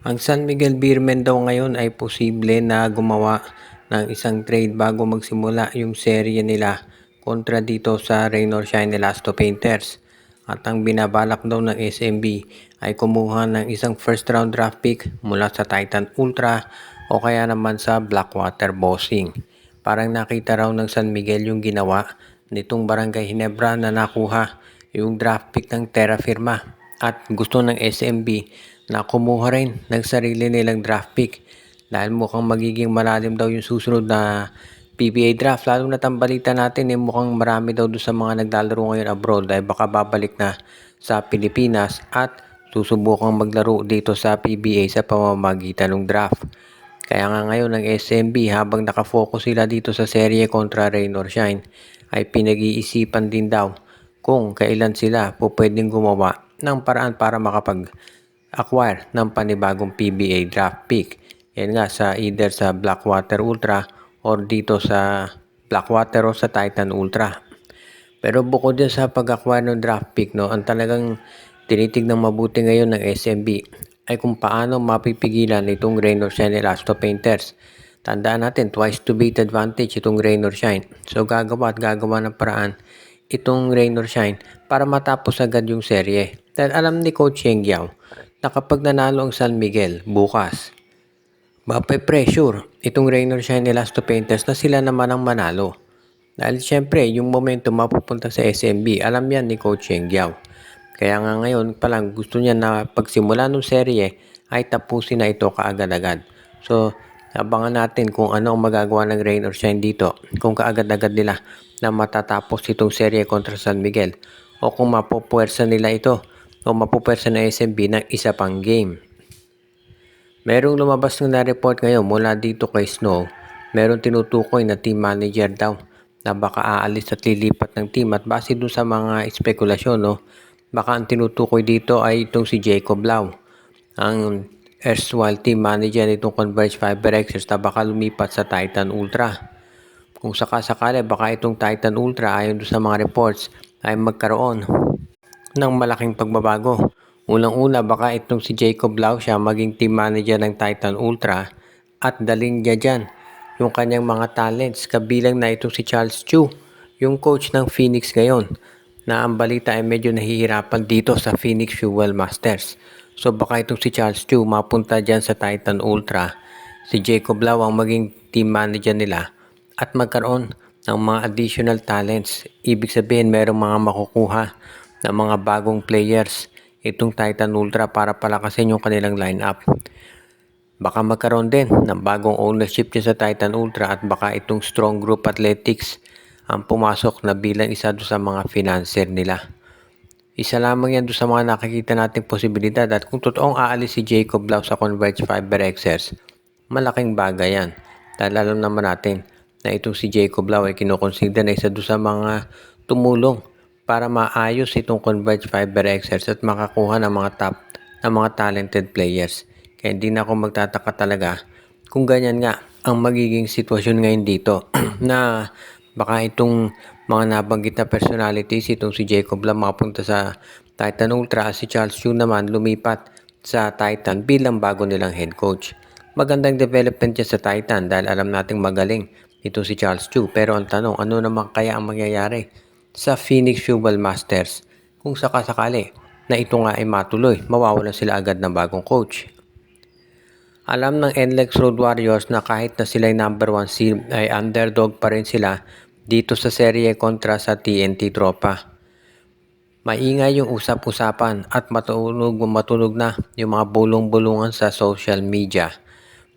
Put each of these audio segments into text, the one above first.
Ang San Miguel Beermen daw ngayon ay posible na gumawa ng isang trade bago magsimula yung serye nila kontra dito sa Rain or Shine Elasto Painters. At ang binabalak daw ng SMB ay kumuha ng isang first round draft pick mula sa Titan Ultra o kaya naman sa Blackwater Bossing. Parang nakita raw ng San Miguel yung ginawa nitong Barangay Hinebra na nakuha yung draft pick ng Terra Firma at gusto ng SMB na kumuha rin ng sarili nilang draft pick dahil mukhang magiging malalim daw yung susunod na PBA draft. Lalo na tambalita natin mukhang marami daw doon sa mga naglalaro ngayon abroad dahil baka babalik na sa Pilipinas at susubukang maglaro dito sa PBA sa pamamagitan ng draft. Kaya nga ngayon ng SMB habang nakafocus sila dito sa serye kontra Rain or Shine ay pinag-iisipan din daw kung kailan sila po pwedeng gumawa ng paraan para makapag-acquire ng panibagong PBA draft pick. Yan nga sa either sa Blackwater Ultra or dito sa Blackwater o sa Titan Ultra. Pero bukod din sa pag-acquire ng draft pick, ang talagang tinitignan mabuti ngayon ng SMB ay kung paano mapipigilan itong Rain or Shine Elasto Painters. Tandaan natin, twice to beat advantage itong Rain or Shine. So gagawa ng paraan itong Rain or Shine para matapos agad yung serye. Dahil alam ni Coach Yeng Yao na kapag nanalo ang San Miguel bukas, mape-pressure itong Rain or Shine Elasto Painters na sila naman ang manalo. Dahil syempre, yung momentum mapupunta sa SMB, alam yan ni Coach Yeng Yao. Kaya nga ngayon palang gusto niya na pagsimula ng serye ay tapusin na ito kaagad-agad. So, abangan natin kung ano ang magagawa ng Rain or Shine dito. Kung kaagad-agad nila na matatapos itong serye kontra San Miguel o kung mapupuwersa nila ito o mapupuwersa ng SMB ng isa pang game. Merong lumabas na report ngayon mula dito kay Snow. Merong tinutukoy na team manager daw na baka aalis at lilipat ng team at base doon sa mga espekulasyon, baka ang tinutukoy dito ay itong si Jacob Lau, ang erstwhile team manager nitong Converge FiberXers na baka lumipat sa Titan Ultra. Kung sakasakali baka itong Titan Ultra ayon sa mga reports ay magkaroon ng malaking pagbabago. Unang-una baka itong si Jacob Lau siya maging team manager ng Titan Ultra at dalhin niya dyan yung kanyang mga talents kabilang na itong si Charles Chu, yung coach ng Phoenix ngayon na ang balita ay medyo nahihirapan dito sa Phoenix Fuel Masters. So baka itong si Charles Chu mapunta dyan sa Titan Ultra. Si Jacob Lau ang maging team manager nila at magkaroon ng mga additional talents. Ibig sabihin merong mga makukuha ng mga bagong players itong Titan Ultra para palakasin yung kanilang lineup. Baka magkaroon din ng bagong ownership niya sa Titan Ultra at baka itong Strong Group Athletics ang pumasok na bilang isa doon sa mga financier nila. Isa lamang yan doon sa mga nakikita nating posibilidad at kung totoong aalis si Jacob Lau sa Converge FiberXers, malaking bagay yan. Dahil alam naman natin na itong si Jacob Lau ay kinukonsider na isa doon sa mga tumulong para maayos itong Converge FiberXers at makakuha ng mga top na mga talented players. Kaya hindi na ako magtataka talaga kung ganyan nga ang magiging sitwasyon ngayon dito na baka itong mga nabanggit na personalities, itong si Jacob Lam mapunta sa Titan Ultra, si Charles Chu naman lumipat sa Titan bilang bago nilang head coach. Magandang development niya sa Titan dahil alam nating magaling ito si Charles Chu. Pero ang tanong, ano naman kaya ang mangyayari sa Phoenix Fuel Masters kung sakasakali na ito nga ay matuloy, mawawalan sila agad ng bagong coach. Alam ng NLEX Road Warriors na kahit na sila ay number 1 seed ay underdog pa rin sila dito sa serye kontra sa TNT Tropa. Maingay yung usap-usapan at matunog na yung mga bulong-bulungan sa social media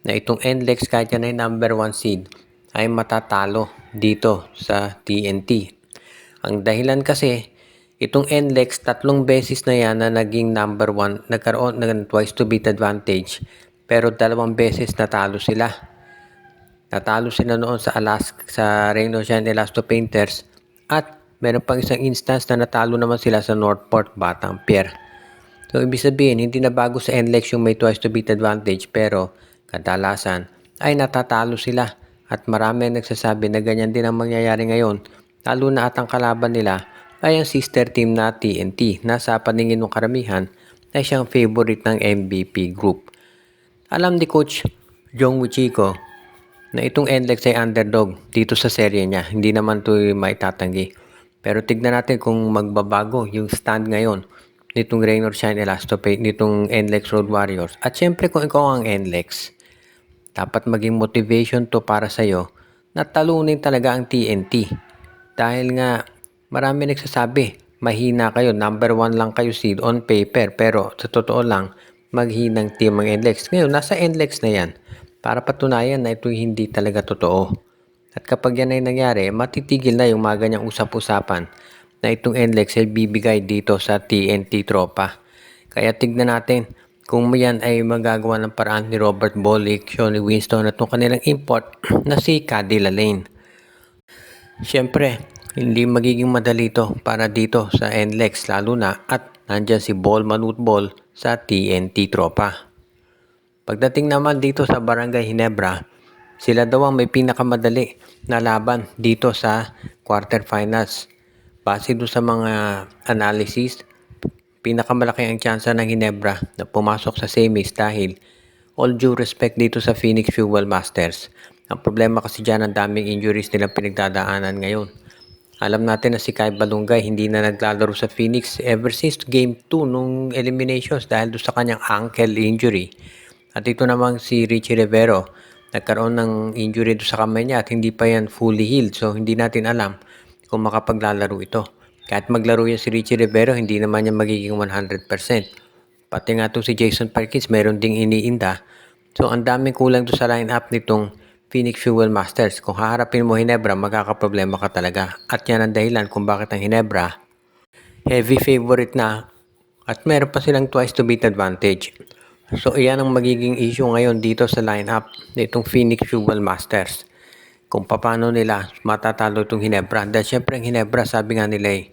na itong NLEX kahit yan ay number 1 seed ay matatalo dito sa TNT. Ang dahilan kasi itong NLEX 3 beses na yan na naging number 1, nagkaroon ng twice to beat advantage pero 2 beses natalo sila. Natalo sila noon sa Alaska, sa Rain or Shine Elasto Painters at meron pang isang instance na natalo naman sila sa Northport Batang Pier. So ibig sabihin, hindi na bago sa NLEX yung may twice to beat advantage pero kadalasan ay natatalo sila at marami nagsasabi na ganyan din ang mangyayari ngayon lalo na at ang kalaban nila ay ang sister team na TNT na sa paningin ng karamihan ay siyang favorite ng MVP group. Alam ni Coach Jong Wichiko na itong NLEX ay underdog dito sa serye niya. Hindi naman ito maitatanggi. Pero tignan natin kung magbabago yung stand ngayon nitong Rain or Shine Elastopay, nitong NLEX Road Warriors. At syempre kung ikaw ang NLEX, dapat maging motivation to para sa'yo na talunin talaga ang TNT. Dahil nga marami nagsasabi, mahina kayo, number 1 lang kayo seed on paper. Pero sa totoo lang, maghinang team ang NLEX. Ngayon, nasa NLEX na yan para patunayan na ito hindi talaga totoo. At kapag yan ay nangyari, matitigil na yung mga ganyang usap-usapan na itong NLEX ay bibigay dito sa TNT tropa. Kaya tignan natin kung yan ay magagawa ng paraan ni Robert Bolick, Shawnee Winston at itong kanilang import na si Caddy Lalane. Siyempre, hindi magiging madali ito para dito sa NLEX lalo na at nandyan si Ball Manutbol sa TNT tropa. Pagdating naman dito sa Barangay Ginebra, sila daw ang may pinakamadali na laban dito sa quarterfinals. Base doon sa mga analysis, pinakamalaki ang tsansa ng Ginebra na pumasok sa semis dahil all due respect dito sa Phoenix Fuel Masters. Ang problema kasi dyan ang daming injuries nilang pinagdadaanan ngayon. Alam natin na si Kai Balungay hindi na naglalaro sa Phoenix ever since Game 2 nung eliminations dahil doon sa kanyang ankle injury. At ito namang si Richie Rivero, nagkaroon ng injury doon sa kamay niya at hindi pa yan fully healed. So hindi natin alam kung makapaglalaro ito. Kahit maglaro yan si Richie Rivero, hindi naman yan magiging 100%. Pati nga itong si Jason Perkins, meron ding iniinda. So ang daming kulang doon sa line-up nitong Phoenix Fuel Masters. Kung haharapin mo Ginebra, magkakaproblema ka talaga. At yan ang dahilan kung bakit ang Ginebra heavy favorite na at meron pa silang twice to beat advantage. So iyan ang magiging issue ngayon dito sa lineup nitong Phoenix Fuel Masters. Kung paano nila matatalo itong Ginebra. Dahil syempre ang Ginebra, sabi nga nila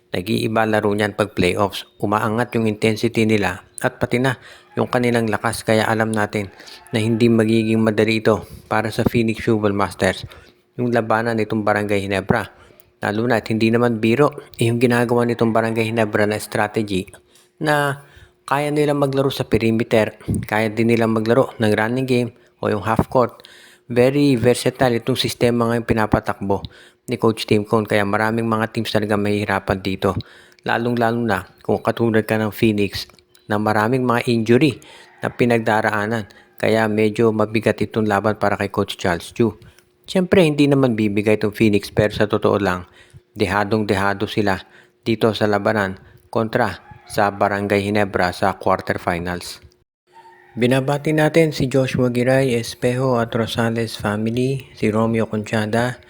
nag-iiba laro niyan pag playoffs. Umaangat yung intensity nila at pati na yung kanilang lakas. Kaya alam natin na hindi magiging madali ito para sa Phoenix Fuel Masters. Yung labanan nitong Barangay Ginebra. Lalo na at hindi naman biro yung ginagawa nitong Barangay Ginebra na strategy na kaya nila maglaro sa perimeter, kaya din nila maglaro ng running game o yung half court. Very versatile itong sistema ngayon pinapatakbo ni Coach Tim Cone. Kaya maraming mga teams talaga mahihirapan dito. Lalong-lalo na kung katulad ka ng Phoenix na maraming mga injury na pinagdaraanan. Kaya medyo mabigat itong laban para kay Coach Charles Chu. Siyempre hindi naman bibigay itong Phoenix pero sa totoo lang, dehadong-dehado sila dito sa labanan kontra sa Barangay Ginebra sa quarterfinals. Binabati natin si Joshua Giray, Espejo at Rosales family, si Romeo Conchada,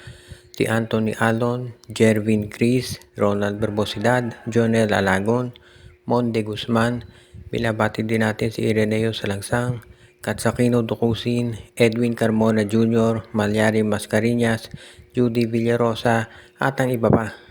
si Anthony Alon, Jervin Cris, Ronald Barbosidad, Jonel Alagon, Monde Guzman. Binabati din natin si Ireneo Salangsang, Katsakino Dukusin, Edwin Carmona Jr., Malyari Mascarinas, Judy Villarosa at ang iba pa.